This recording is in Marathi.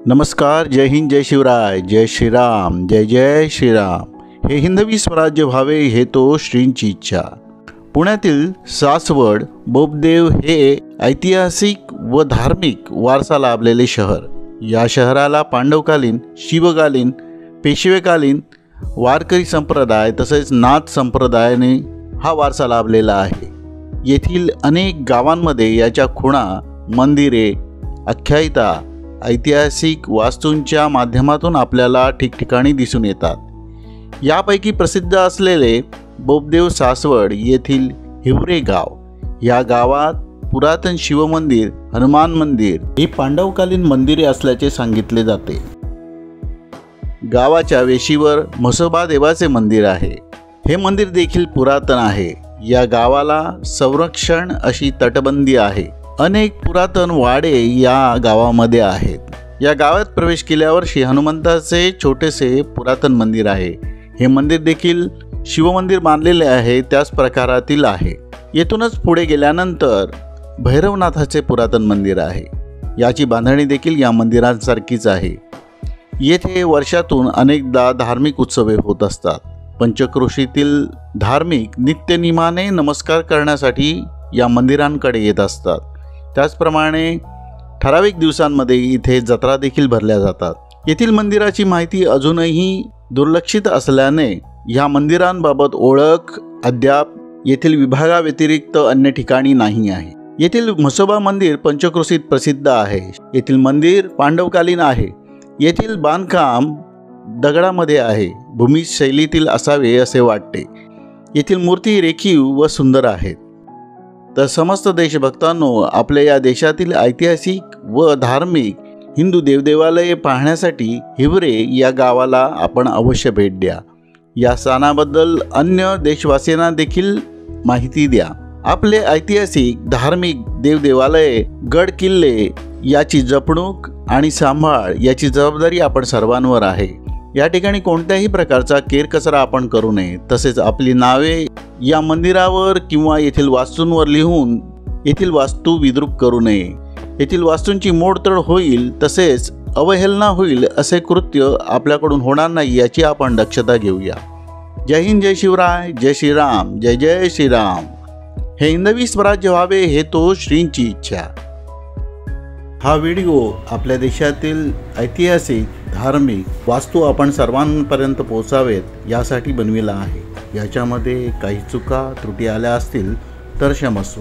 नमस्कार, जय हिंद, जय शिवराय, जय श्रीराम, जय जय श्रीराम। हे हिंदवी स्वराज्य व्हावे हे तो श्रींची इच्छा। पुण्यातील सासवड बोपदेव हे ऐतिहासिक व धार्मिक वारसा लाभलेले शहर। या शहराला पांडवकालीन, शिवकालीन, पेशवेकालीन वारकरी संप्रदाय तसेच नाथ संप्रदायाने हा वारसा लाभलेला आहे। येथील अनेक गावांमध्ये याच्या खुणा, मंदिरे, आख्यायिका, ऐतिहासिक वास्तूंच्या माध्यमातून आपल्याला ठिकठिकाणी दिसून येतात। यापैकी प्रसिद्ध असलेले बोपदेव सासवड येथील हिवरे गाव, या गावात पुरातन शिवमंदिर, हनुमान मंदिर ही पांडवकालीन मंदिरे असल्याचे सांगितले जाते। गावाच्या वेशीवर म्हसोबा देवाचे मंदिर आहे। हे मंदिर देखील पुरातन आहे। या गावाला संरक्षण अशी तटबंदी आहे। अनेक पुरातन वाडे या गावामध्ये आहेत। या गावात प्रवेश केल्यावर श्री हनुमंताचे छोटेसे पुरातन मंदिर आहे। हे मंदिर देखील शिवमंदिर मानलेले आहे त्याच प्रकारातील आहे। येथूनच पुढे गेल्यानंतर भैरवनाथाचे पुरातन मंदिर आहे। याची बांधणी देखील या मंदिरांसारखीच आहे। येथे वर्षातून अनेकदा धार्मिक उत्सवे होत असतात। पंचक्रोशीतील धार्मिक नित्यनियमाने नमस्कार करण्यासाठी या मंदिरांकडे येत असतात। त्याचप्रमाणे ठराविक दिवसांमध्ये इथे जत्रा देखील भरल्या जातात। येथील मंदिराची माहिती अजूनही दुर्लक्षित असल्याने ह्या मंदिरांबाबत ओळख अद्याप येथील विभागाव्यतिरिक्त अन्य ठिकाणी नाही आहे। येथील म्हसोबा मंदिर पंचक्रोशीत प्रसिद्ध आहे। येथील मंदिर पांडवकालीन आहे। येथील बांधकाम दगडामध्ये आहे। भूमी शैलीतील असावे असे वाटते। येथील मूर्ती रेखीव व सुंदर आहेत। तर समस्त देशभक्तांनो, आपल्या या देशातील ऐतिहासिक व धार्मिक हिंदू देवदेवालये पाहण्यासाठी हिवरे या गावाला आपण अवश्य भेट द्या। या स्थानाबद्दल अन्य देशवासियांना देखील माहिती द्या। आपले ऐतिहासिक धार्मिक देवदेवालये, गड किल्ले याची जपणूक आणि सांभाळ याची जबाबदारी आपण सर्वांवर आहे। या ठिकाणी कोणत्याही प्रकारचा केरकचरा आपण करू नये। तसेच आपली नावे या मंदिरावर किंवा येथील वास्तूंवर लिहून येथील वास्तू विद्रूप करू नये। येथील वास्तूंची मोडतोड होईल तसेच अवहेलना होईल असे कृत्य आपल्याकडून होणार नाही याची आपण दक्षता घेऊया। जय हिंद, जय शिवराय, जय श्रीराम, जय जय श्रीराम। हे हिंदवी स्वराज्य व्हावे हे तो श्रींची इच्छा। हा व्हिडिओ आपल्या देशातील ऐतिहासिक धार्मिक वास्तू आपण सर्वांपर्यंत पोहोचावेत यासाठी बनविला आहे। याच्यामध्ये काही चुका त्रुटी आल्या असतील तर क्षमस्व।